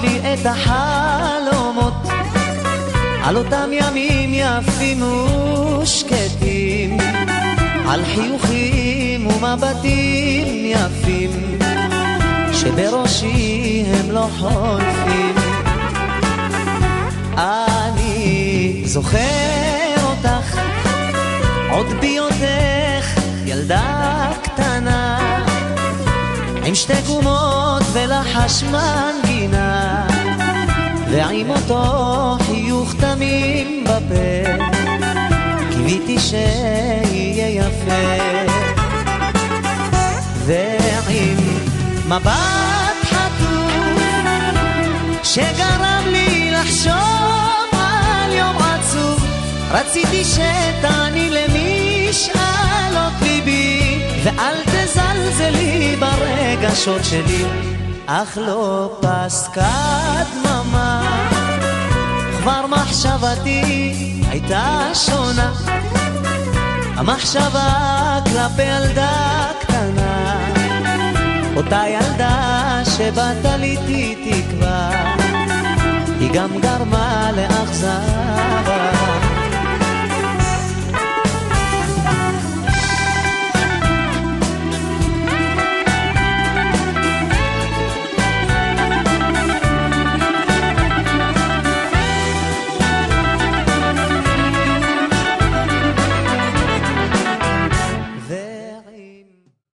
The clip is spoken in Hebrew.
לי את החלומות על אותם ימים יפים ושקטים, על חיוכים ומבטים יפים שבראשי הם לא חולפים. אני זוכר אותך עוד ביותך ילדה קטנה, עם שתי גומות ולחש מנגינה, ועם אותו חיוך תמים בפה, קיוויתי שיהיה יפה. ועם מבט חטוף שגרם לי לחשוב על יום עצוב, רציתי שתעני למשאלות ליבי, ואל תזלזלי ברגשות שלי. אך לא פסקה דממה, כבר מחשבתי הייתה שונה, המחשבה כלפי ילדה קטנה, אותה ילדה שבתליתי תקווה, היא גם גרמה לאכזבה.